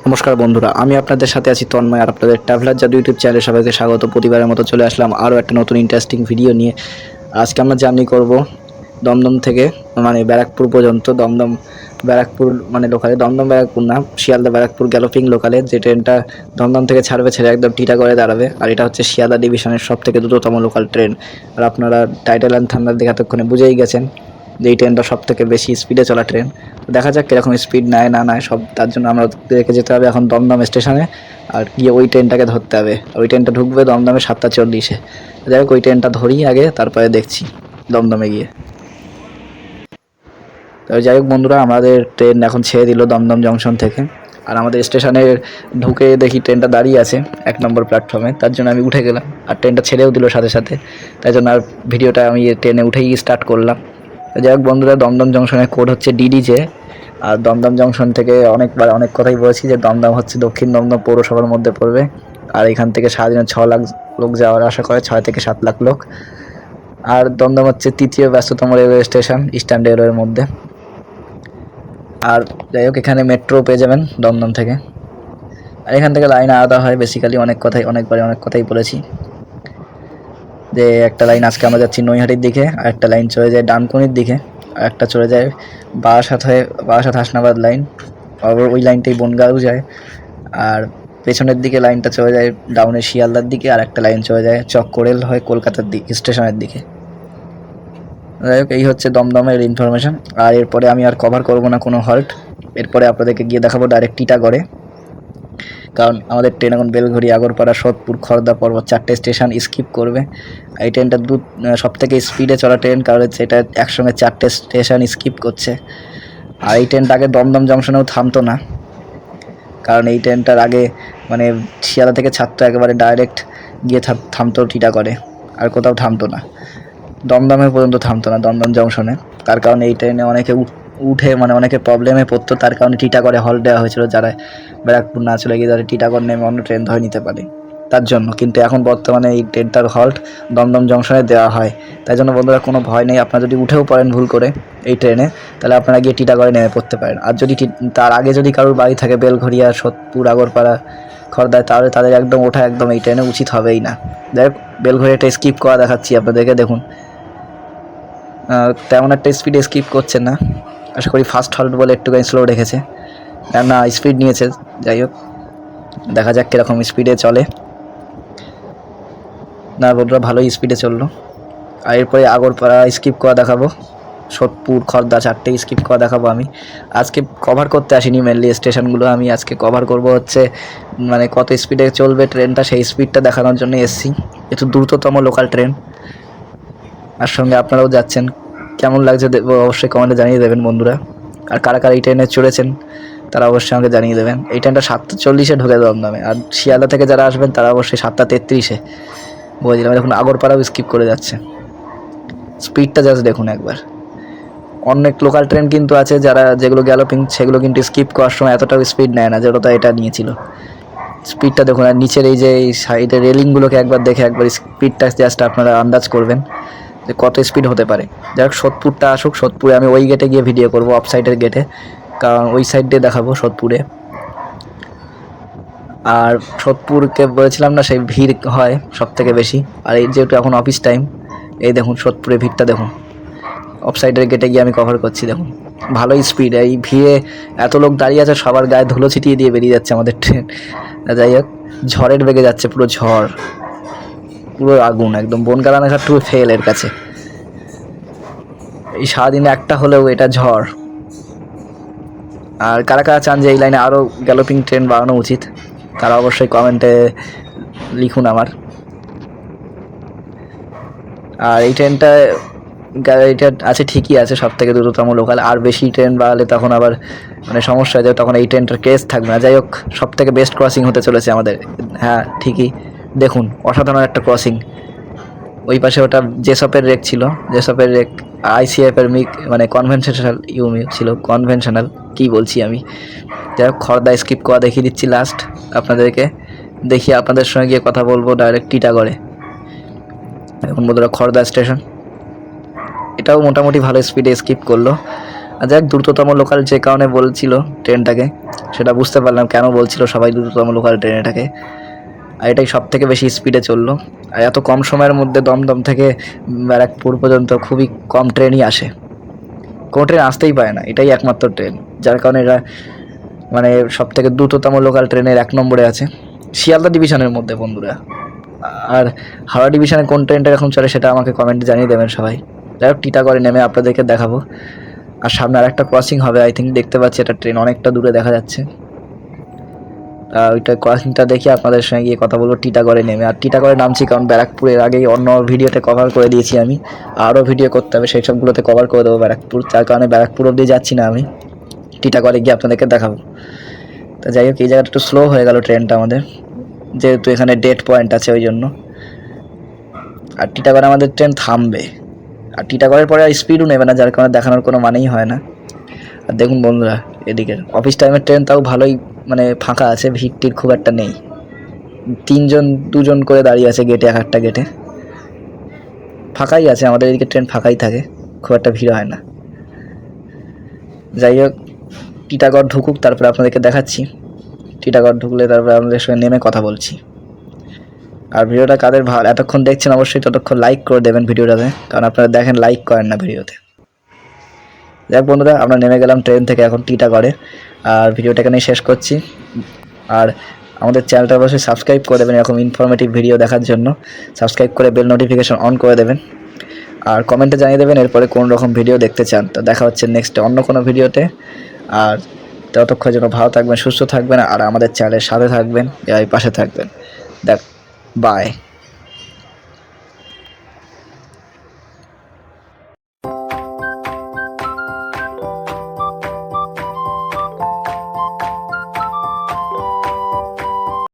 নমস্কার বন্ধুরা, আমি আপনাদের সাথে আছি তন্ময় আর আপনাদের ট্রাভেলার জাদু ইউটিউব চ্যানেলে সবাইকে স্বাগত। প্রতিবারের মতো চলে আসলাম আরও একটা নতুন ইন্টারেস্টিং ভিডিও নিয়ে। আজকে আমরা জার্নি করব দমদম থেকে ব্যারাকপুর পর্যন্ত। দমদম ব্যারাকপুর লোকালে, দমদম ব্যারাকপুর না, শিয়ালদা ব্যারাকপুর গ্যালোপিং লোকালে যে ট্রেনটা দমদম থেকে ছাড়বে, ছেড়ে একদম টিটাগড়ে দাঁড়াবে। আর এটা হচ্ছে শিয়ালদা ডিভিশনের সব থেকে দ্রুততম লোকাল ট্রেন। আর আপনারা টাইটেল অ্যান্ড থান্ডার দেখে এতক্ষণে বুঝেই গেছেন যে এই ট্রেনটা সব থেকে বেশি স্পিডে চলা ট্রেন। দেখা যাক কীরকম স্পিড নেয় না নেয় সব, তার জন্য আমরা রেখে যেতে হবে এখন দমদম স্টেশনে। আর গিয়ে ওই ট্রেনটাকে ধরতে হবে। ওই ট্রেনটা ঢুকবে দমদমে 7:40। যাই হোক, ওই ট্রেনটা ধরি আগে, তারপরে দেখছি দমদমে গিয়ে। তো যাই হোক বন্ধুরা, আমাদের ট্রেন এখন ছেড়ে দিল দমদম জংশন থেকে। আর আমাদের স্টেশনে ঢুকে দেখি ট্রেনটা দাঁড়িয়ে আছে 1 নম্বর প্ল্যাটফর্মে। তার জন্য আমি উঠে গেলাম, আর ট্রেনটা ছেড়েও দিল সাথে সাথে। তাই জন্য আর ভিডিওটা আমি ট্রেনে উঠেই স্টার্ট করলাম। যাই হোক বন্ধুরা, দমদম জংশনের কোড হচ্ছে ডিডিজে। আর দমদম জংশন থেকে অনেকবার অনেক কথাই বলেছি যে দমদম হচ্ছে দক্ষিণ দমদম পৌরসভার মধ্যে পড়বে। আর এখান থেকে সারাদিনে 6 লাখ লোক যাওয়ার আশা করে, 6 থেকে 7 লাখ লোক। আর দমদম হচ্ছে তৃতীয় ব্যস্ততম রেলওয়ে স্টেশন ইস্টার্ন রেলওয়ের মধ্যে। আর যাই হোক, এখানে মেট্রো পেয়ে যাবেন দমদম থেকে। আর এখান থেকে লাইন আলাদা হয় বেসিক্যালি, অনেকবারে অনেক কথাই বলেছি যে একটা লাইন আজকে আমরা যাচ্ছি নৈহাটির দিকে, আর একটা লাইন চলে যায় ডানকুনির দিকে, আর একটা চলে যায় বারাসাত হাসনাবাদ লাইন। আবার ওই লাইনটাই বনগাঁও যায়। আর পেছনের দিকে লাইনটা চলে যায় ডাউনের শিয়ালদার দিকে, আর একটা লাইন চলে যায় চক্করেল হয়ে কলকাতার দিকে স্টেশনের দিকে। যাই হোক, এই হচ্ছে দমদমের ইনফরমেশান। আর এরপরে আমি আর কভার করব না কোনো হল্ট। এরপরে আপনাদেরকে গিয়ে দেখাবো ডাইরেক্ট টিটাগড়ে, কারণ আমাদের ট্রেন এখন বেলঘড়ি, আগরপাড়া, সোদপুর, খড়দা পর্বত 4টে স্টেশন স্কিপ করবে। এই ট্রেনটা সব থেকে স্পিডে চলা ট্রেন, কারণ এটা একসঙ্গে 4টে স্টেশন স্কিপ করছে। আর এই ট্রেনটা আগে দমদম জংশনেও থামতো না, কারণ এই ট্রেনটার আগে শিয়ালদা থেকে ছাড়তো একেবারে ডাইরেক্ট গিয়ে থামতো টিটাগড়ে, আর কোথাও থামতো না। দমদমে পর্যন্ত থামতো না দমদম জংশনে। তার কারণে এই ট্রেনে অনেকে উঠে অনেকে প্রবলেমে পড়তো। তার কারণে টিটাগড়ে হল্ট দেওয়া হয়েছিল, যারা ব্যারাকপুর না চলে গিয়ে যারা টিটাগড় নেমে অন্য ট্রেন ধরে নিতে পারে তার জন্য। কিন্তু এখন বর্তমানে এই ট্রেনটার হল্ট দমদম জংশনে দেওয়া হয়। তাই জন্য বন্ধুরা, কোনো ভয় নেই। আপনারা যদি উঠেও পড়েন ভুল করে এই ট্রেনে, তাহলে আপনারা গিয়ে টিটাগড়ে নেমে পড়তে পারেন। আর যদি তার আগে যদি কারোর বাড়ি থাকে বেলঘড়িয়া, সোদপুর, আগরপাড়া, খড়দায়, তাহলে তাদের একদম ওঠা একদম এই ট্রেনে উচিত হবেই না। দেখ, বেলঘড়িয়াটা স্কিপ করা দেখাচ্ছি আপনাদেরকে, দেখুন তেমন একটা স্পিডে স্কিপ করছেন না। আশা করি ফার্স্ট হল্ট বলে একটুখানি স্লো রেখেছে, না স্পিড নিয়েছে। যাই হোক, দেখা যাক কীরকম স্পিডে চলে। না বন্ধুরা, ভালোই স্পিডে চললো। আর এরপরে আগরপাড়া স্কিপ করা দেখাবো, সোদপুর, খড়দা 4টে স্কিপ করা দেখাবো। আমি আজকে কভার করতে আসিনি মেনলি স্টেশনগুলো, আমি আজকে কভার করব হচ্ছে কত স্পিডে চলবে ট্রেনটা, সেই স্পিডটা দেখানোর জন্য এসেছি। একটু দ্রুততম লোকাল ট্রেন, আর সঙ্গে আপনারাও যাচ্ছেন। কেমন লাগছে অবশ্যই কমেন্টে জানিয়ে দেবেন বন্ধুরা। আর কারা কারা এই ট্রেনে চড়েছেন তারা অবশ্যই আমাকে জানিয়ে দেবেন। এই ট্রেনটা 7:40 ঢুকে দমদমে, আর শিয়ালদা থেকে যারা আসবেন তারা অবশ্যই 7:33 বলে দিলাম। দেখুন আগরপাড়াও স্কিপ করে যাচ্ছে, স্পিডটা জাস্ট দেখুন একবার। অনেক লোকাল ট্রেন কিন্তু আছে যেগুলো গ্যালোপিং, সেগুলো কিন্তু স্কিপ করার সময় এতটাও স্পিড নেয় না যতটা এটা নিয়েছিল। স্পিডটা দেখুন, আর নিচের এই যে এই সাইডের রেলিংগুলোকে একবার দেখে একবার স্পিডটা জাস্ট আপনারা আন্দাজ করবেন যে কত স্পিড হতে পারে। যাই হোক, সোদপুরটা আসুক। সোদপুরে আমি ওই গেটে গিয়ে ভিডিও করব, অফ সাইডের গেটে, কারণ ওই সাইড দিয়ে দেখাবো সোদপুরে। আর সোদপুরকে বলেছিলাম না, সেই ভিড় হয় সব থেকে বেশি। আর এই যেহেতু এখন অফিস টাইম, এই দেখুন সোদপুরে ভিড়টা দেখুন। অফ সাইডের গেটে গিয়ে আমি কভার করছি, দেখুন ভালোই স্পিড। এই ভিড়ে এত লোক দাঁড়িয়ে আছে, সবার গায়ে ধুলো ছিটিয়ে দিয়ে বেরিয়ে যাচ্ছে আমাদের ট্রেন। যাই হোক, ঝড়ের বেগে যাচ্ছে, পুরো ঝড়, পুরো আগুন, একদম বনগাঁ রানাঘাট টু ফেল এর কাছে। এই সারাদিনে একটা হলেও এটা ঝড়। আর কারা কারা চান যে এই লাইনে আরও গ্যালোপিং ট্রেন বাড়ানো উচিত, তারা অবশ্যই কমেন্টে লিখুন আমার। আর এই ট্রেনটা এটা আছে, ঠিকই আছে সব থেকে দ্রুততম লোকাল। আর বেশি ট্রেন বাড়ালে তখন আবার সমস্যা হয়ে যাবে, তখন এই ট্রেনটার কেস থাকবে না। যাই হোক, সব থেকে বেস্ট ক্রসিং হতে চলেছে আমাদের। হ্যাঁ ঠিকই, দেখুন অসাধারণ একটা ক্রসিং। ওই পাশে ওটা জেসপের রেক ছিল, জেসপের রেক, আইসিএফের কনভেনশনাল ছিল, কনভেনশনাল কী বলছি আমি। যাই হোক, খড়দা স্কিপ করা দেখিয়ে দিচ্ছি লাস্ট আপনাদেরকে। দেখি আপনাদের সঙ্গে গিয়ে কথা বলবো ডাইরেক্ট টিটাগড়ে। এখন বন্ধুরা, খড়দা স্টেশন, এটাও মোটামুটি ভালো স্পিডে স্কিপ করলো। আর যাক, দ্রুততম লোকাল যে কারণে বলছিল ট্রেনটাকে, সেটা বুঝতে পারলাম কেন বলছিল সবাই দ্রুততম লোকাল ট্রেনটাকে। আর এটাই সব থেকে বেশি স্পিডে চললো। আর এত কম সময়ের মধ্যে দমদম থেকে ব্যারাকপুর পর্যন্ত খুবই কম ট্রেনই আসে, কোনো ট্রেন আসতেই পারে না, এটাই একমাত্র ট্রেন, যার কারণে এরা মানে সব থেকে দ্রুততম লোকাল ট্রেনের 1 নম্বরে আছে শিয়ালদা ডিভিশনের মধ্যে বন্ধুরা। আর হাওড়া ডিভিশনে কোন ট্রেনটা এখন চলে সেটা আমাকে কমেন্টে জানিয়ে দেবেন সবাই। যাই হোক, টিটাগড়ে নেমে আপনাদেরকে দেখাবো। আর সামনে আর একটা ক্রসিং হবে, আই থিঙ্ক দেখতে পাচ্ছি এটা ট্রেন অনেকটা দূরে দেখা যাচ্ছে। ওইটা ক্রসিংটা দেখি আপনাদের সঙ্গে গিয়ে কথা বলবো টিটাগড়ে নেমে। আর টিটাগড়ে নামছি কারণ ব্যারাকপুরের আগেই অন্য ভিডিওতে কভার করে দিয়েছি আমি, আরও ভিডিও করতে হবে, সেই সবগুলোতে কভার করে দেবো ব্যারাকপুর, যার কারণে ব্যারাকপুর অবধি যাচ্ছি না আমি, টিটাগড়ে গিয়ে আপনাদেরকে দেখাবো। তো যাই হোক, এই জায়গাটা একটু স্লো হয়ে গেল ট্রেনটা আমাদের, যেহেতু এখানে ডেট পয়েন্ট আছে ওই জন্য। আর টিটাগড়ে আমাদের ট্রেন থামবে, আর টিটাগড়ের পরে আর স্পিডও নেবে না, যার কারণে দেখানোর কোনো মানেই হয় না। আর দেখুন বন্ধুরা, এদিকের অফিস টাইমের ট্রেন তাও ভালোই মানে ফাঁকা আছে, ভিড় খুব একটা নেই, 2জন করে দাঁড়িয়ে আছে গেটে, এক একটা গেটে ফাঁকাই আছে, আমাদের এদিকে ট্রেন ফাঁকাই থাকে, খুব একটা ভিড় হয় না। যাই হোক, টিটাগড় ঢুকুক, তারপরে আপনাদেরকে দেখাচ্ছি। টিটাগড় ঢুকলে তারপরে আপনাদের সঙ্গে নেমে কথা বলছি। আর ভিডিওটা কাদের ভালো এতক্ষণ দেখছেন অবশ্যই ততক্ষণ লাইক করে দেবেন ভিডিওটাতে, কারণ আপনারা দেখেন লাইক করেন না ভিডিওতে। যাক বন্ধুরা, আমরা নেমে গেলাম ট্রেন থেকে এখন টিটাগড়ে, আর ভিডিওটা এখানেই শেষ করছি। আর আমাদের চ্যানেলটা অবশ্যই সাবস্ক্রাইব করে দেবেন এরকম ইনফরমেটিভ ভিডিও দেখার জন্য, সাবস্ক্রাইব করে বেল নোটিফিকেশন অন করে দেবেন, আর কমেন্টে জানিয়ে দেবেন এরপরে কোন রকম ভিডিও দেখতে চান। তো দেখা হচ্ছে নেক্সট অন্য কোনো ভিডিওতে। আর ততক্ষণ যেন ভালো থাকবেন, সুস্থ থাকবেন, আর আমাদের চ্যানেলের সাথে থাকবেন, পাশে থাকবেন। দেখ, বাই।